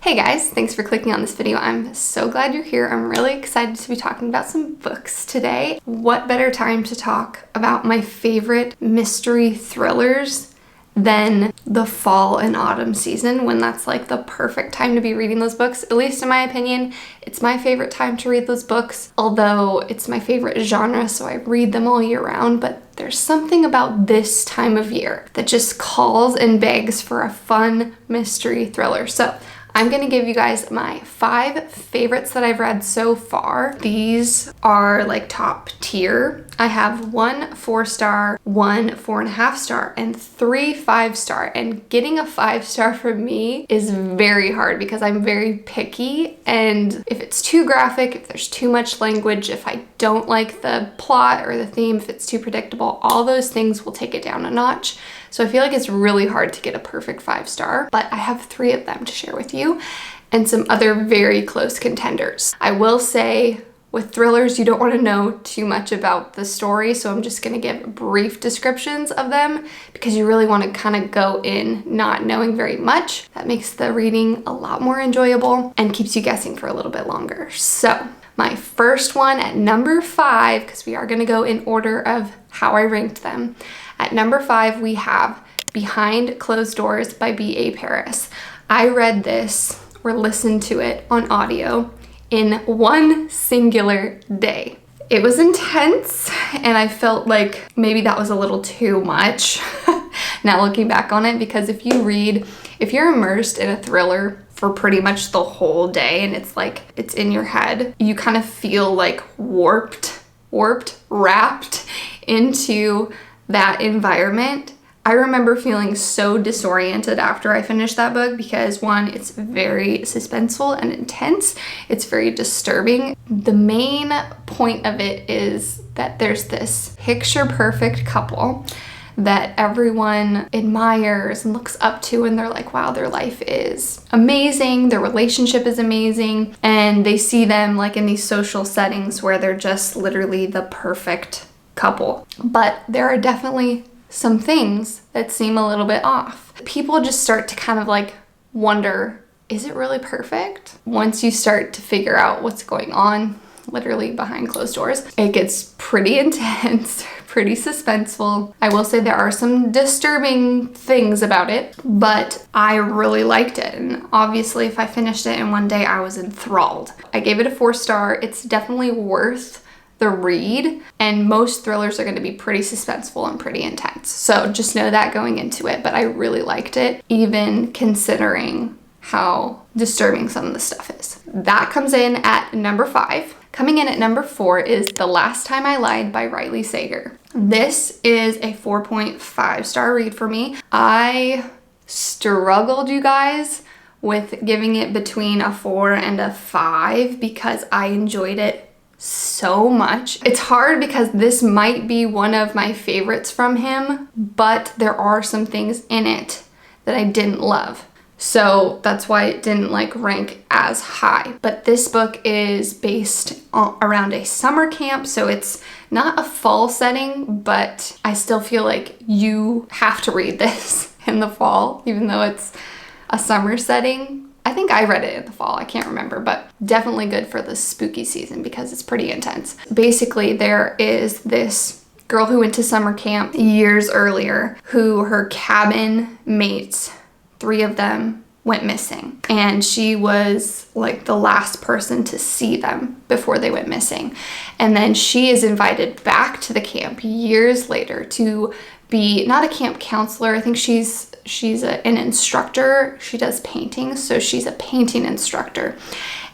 Hey guys, thanks for clicking on this video. I'm so glad you're here. I'm really excited to be talking about some books today. What better time to talk about my favorite mystery thrillers than the fall and autumn season, when that's like the perfect time to be reading those books. At least in my opinion, it's my favorite time to read those books, although it's my favorite genre, so I read them all year round. But there's something about this time of year that just calls and begs for a fun mystery thriller. So I'm gonna give you guys my 5 favorites that I've read so far. These are like top tier. I have 1 4-star, 1 4.5 star, and 3 5-star. And getting a 5-star for me is very hard because I'm very picky. And if it's too graphic, if there's too much language, if I don't like the plot or the theme, if it's too predictable, all those things will take it down a notch. So I feel like it's really hard to get a perfect 5-star, but I have 3 of them to share with you and some other very close contenders. I will say with thrillers, you don't want to know too much about the story, so I'm just going to give brief descriptions of them because you really want to kind of go in not knowing very much. That makes the reading a lot more enjoyable and keeps you guessing for a little bit longer. So my first one at number 5, because we are going to go in order of how I ranked them. At number 5, we have Behind Closed Doors by B.A. Paris. I read this or listened to it on audio in one singular day. It was intense, and I felt like maybe that was a little too much now looking back on it, because if you're immersed in a thriller for pretty much the whole day and it's like it's in your head, you kind of feel like wrapped into that environment. I remember feeling so disoriented after I finished that book because 1, it's very suspenseful and intense. It's very disturbing. The main point of it is that there's this picture perfect couple that everyone admires and looks up to, and they're like, wow, their life is amazing, their relationship is amazing, and they see them like in these social settings where they're just literally the perfect couple. But there are definitely some things that seem a little bit off. People just start to kind of like wonder, is it really perfect? Once you start to figure out what's going on literally behind closed doors, it gets pretty intense, pretty suspenseful. I will say there are some disturbing things about it, but I really liked it. And obviously if I finished it in one day, I was enthralled. I gave it a 4-star. It's definitely worth the read, and most thrillers are going to be pretty suspenseful and pretty intense. So just know that going into it, but I really liked it, even considering how disturbing some of the stuff is. That comes in at number 5. Coming in at number 4 is The Last Time I Lied by Riley Sager. This is a 4.5-star read for me. I struggled, you guys, with giving it between a 4 and a 5 because I enjoyed it so much. It's hard because this might be one of my favorites from him, but there are some things in it that I didn't love. So that's why it didn't like rank as high. But this book is based around a summer camp, so it's not a fall setting, but I still feel like you have to read this in the fall, even though it's a summer setting. I think I read it in the fall, I can't remember, but definitely good for the spooky season because it's pretty intense. Basically, there is this girl who went to summer camp years earlier who her cabin mates, 3 of them, went missing. And she was like the last person to see them before they went missing. And then she is invited back to the camp years later to be not a camp counselor. I think she's an instructor. She does painting, so she's a painting instructor.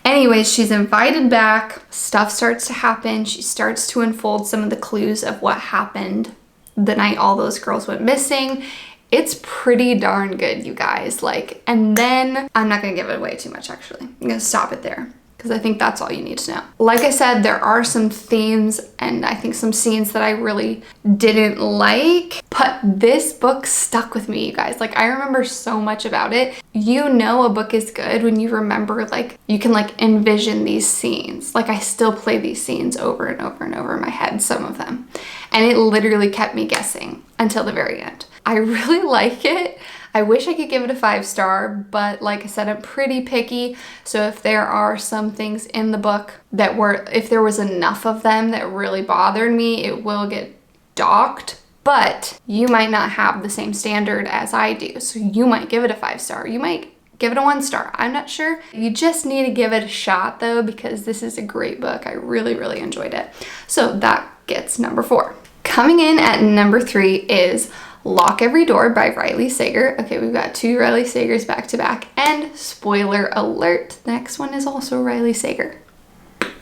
Anyways, she's invited back. Stuff starts to happen. She starts to unfold some of the clues of what happened the night all those girls went missing. It's pretty darn good, you guys. And then I'm not gonna give it away too much, actually. I'm gonna stop it there because I think that's all you need to know. Like I said, there are some themes and I think some scenes that I really didn't like, but this book stuck with me, you guys. I remember so much about it. You know a book is good when you remember, you can envision these scenes. I still play these scenes over and over and over in my head, some of them. And it literally kept me guessing until the very end. I really like it. I wish I could give it a 5-star, but like I said, I'm pretty picky. So if there are some things in the book that if there was enough of them that really bothered me, it will get docked. But you might not have the same standard as I do. So you might give it a 5-star. You might give it a 1-star. I'm not sure. You just need to give it a shot though, because this is a great book. I really, really enjoyed it. So that gets number 4. Coming in at number 3 is Lock Every Door by Riley Sager. Okay, we've got 2 Riley Sagers back to back, and spoiler alert, the next one is also Riley Sager.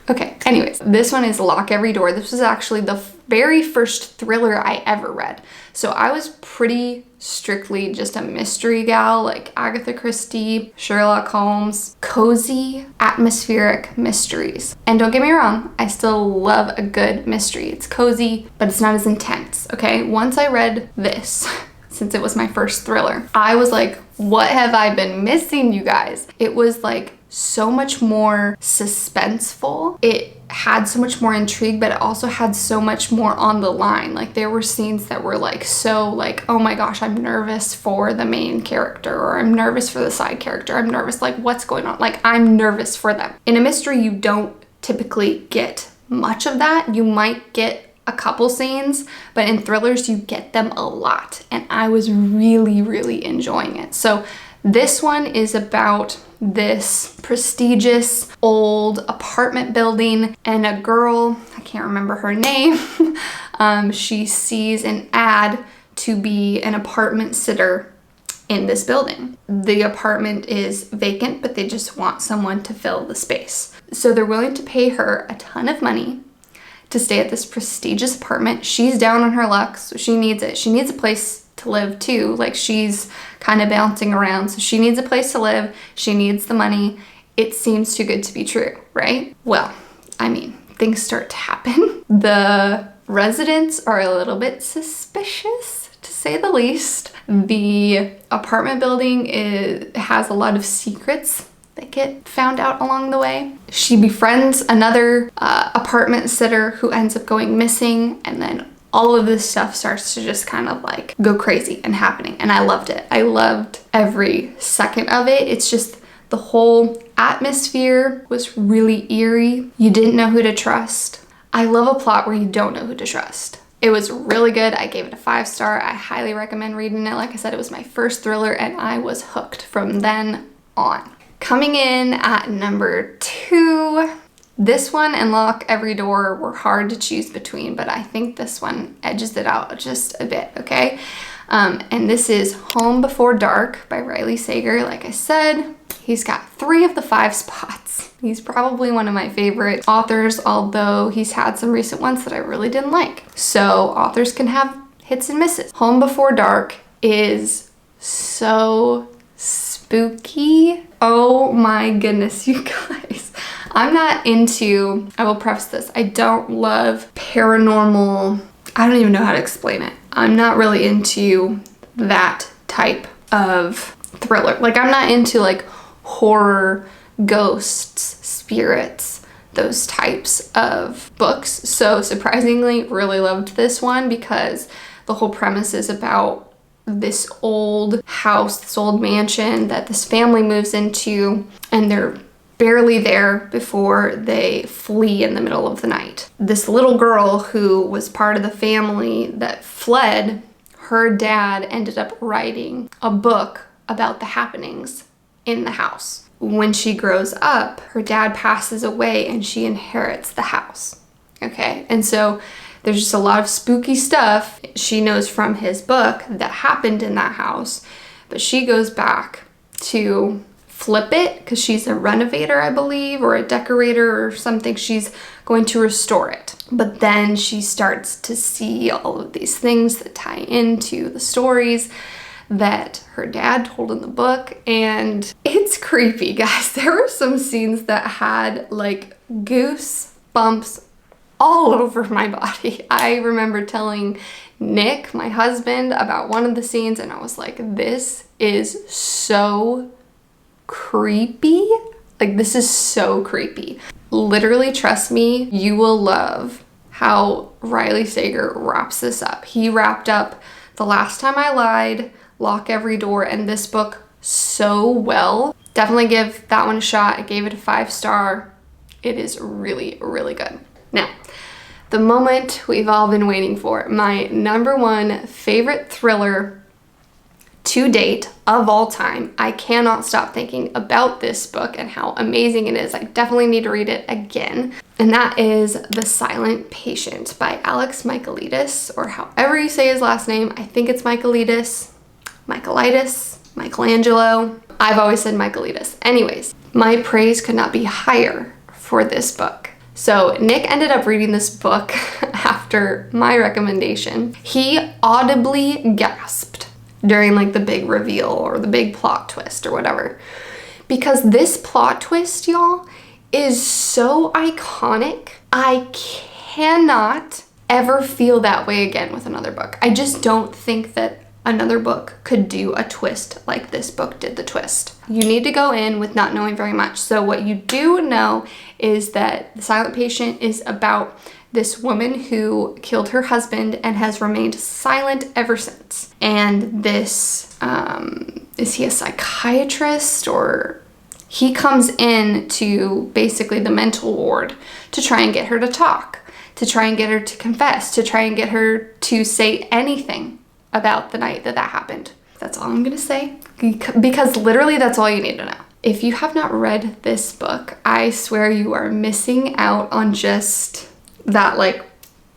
Okay, anyways, this one is Lock Every Door. This was actually the very first thriller I ever read. So I was pretty strictly just a mystery gal, like Agatha Christie, Sherlock Holmes, cozy, atmospheric mysteries. And don't get me wrong, I still love a good mystery. It's cozy, but it's not as intense, okay? Once I read this, since it was my first thriller, I was like, what have I been missing, you guys? It was like so much more suspenseful. It had so much more intrigue, but it also had so much more on the line. Like there were scenes that were like, so like, oh my gosh, I'm nervous for the main character, or I'm nervous for the side character. I'm nervous, like what's going on? Like I'm nervous for them. In a mystery, you don't typically get much of that. You might get a couple scenes, but in thrillers, you get them a lot. And I was really, really enjoying it. So this one is about this prestigious old apartment building, and a girl, I can't remember her name, she sees an ad to be an apartment sitter in this building. The apartment is vacant, but they just want someone to fill the space. So they're willing to pay her a ton of money to stay at this prestigious apartment. She's down on her luck, so she needs it. She needs a place to live too. Like she's kind of bouncing around, so she needs a place to live. She needs the money. It seems too good to be true, right? Well, I mean, things start to happen. The residents are a little bit suspicious, to say the least. The apartment building has a lot of secrets that get found out along the way. She befriends another apartment sitter who ends up going missing, and then all of this stuff starts to just kind of like go crazy and happening. And I loved it. I loved every second of it. It's just the whole atmosphere was really eerie. You didn't know who to trust. I love a plot where you don't know who to trust. It was really good. I gave it a 5-star. I highly recommend reading it. Like I said, it was my first thriller and I was hooked from then on. Coming in at number 2, this one and Lock Every Door were hard to choose between, but I think this one edges it out just a bit, okay? And this is Home Before Dark by Riley Sager. Like I said, he's got 3 of the 5 spots. He's probably one of my favorite authors, although he's had some recent ones that I really didn't like. So authors can have hits and misses. Home Before Dark is so spooky. Oh my goodness, you guys. I'm not into, I will preface this, I don't love paranormal, I don't even know how to explain it. I'm not really into that type of thriller. Like I'm not into like horror, ghosts, spirits, those types of books. So surprisingly, really loved this one because the whole premise is about this old house, this old mansion that this family moves into, and they're barely there before they flee in the middle of the night. This little girl who was part of the family that fled, her dad ended up writing a book about the happenings in the house. When she grows up, her dad passes away and she inherits the house. Okay, and so there's just a lot of spooky stuff she knows from his book that happened in that house, but she goes back to flip it because she's a renovator, I believe, or a decorator or something. She's going to restore it. But then she starts to see all of these things that tie into the stories that her dad told in the book, and it's creepy, guys. There were some scenes that had like goose bumps all over my body. I remember telling Nick, my husband, about one of the scenes, and I was like, this is so creepy. Like, this is so creepy. Literally, trust me, you will love how Riley Sager wraps this up. He wrapped up The Last Time I Lied, lock every door, and this book so well. Definitely give that one a shot. I gave it a 5-star. It is really, really good. Now, the moment we've all been waiting for, my #1 favorite thriller to date of all time. I cannot stop thinking about this book and how amazing it is. I definitely need to read it again. And that is The Silent Patient by Alex Michaelides, or however you say his last name. I think it's Michaelides, Michelangelo. I've always said Michaelides. Anyways, my praise could not be higher for this book. So Nick ended up reading this book after my recommendation. He audibly gasped during like the big reveal or the big plot twist or whatever. Because this plot twist, y'all, is so iconic. I cannot ever feel that way again with another book. I just don't think that another book could do a twist like this book did the twist. You need to go in with not knowing very much. So what you do know is that The Silent Patient is about this woman who killed her husband and has remained silent ever since. And this, is he a psychiatrist, or he comes in to basically the mental ward to try and get her to talk, to try and get her to confess, to try and get her to say anything about the night that happened. That's all I'm gonna say, because literally that's all you need to know. If you have not read this book, I swear you are missing out on just that like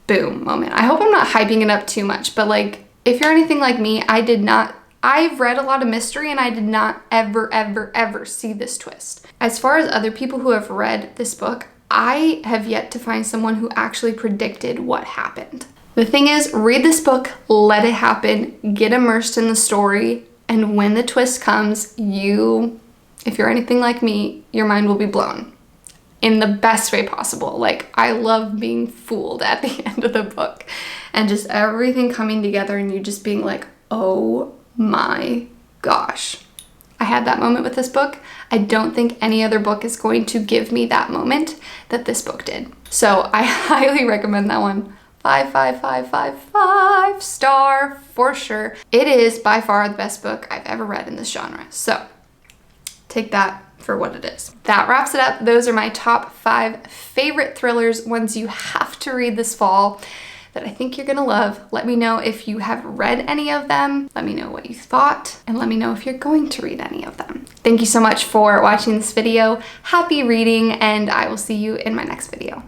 boom moment. I hope I'm not hyping it up too much, but like if you're anything like me, I've read a lot of mystery and I did not ever see this twist. As far as other people who have read this book, I have yet to find someone who actually predicted what happened. The thing is, read this book, let it happen, get immersed in the story, and when the twist comes, if you're anything like me, your mind will be blown in the best way possible. Like, I love being fooled at the end of the book and just everything coming together and you just being like, oh my gosh. I had that moment with this book. I don't think any other book is going to give me that moment that this book did. So I highly recommend that one. 5 star for sure. It is by far the best book I've ever read in this genre. So take that for what it is. That wraps it up. Those are my top 5 favorite thrillers, ones you have to read this fall that I think you're gonna love. Let me know if you have read any of them. Let me know what you thought, and let me know if you're going to read any of them. Thank you so much for watching this video. Happy reading, and I will see you in my next video.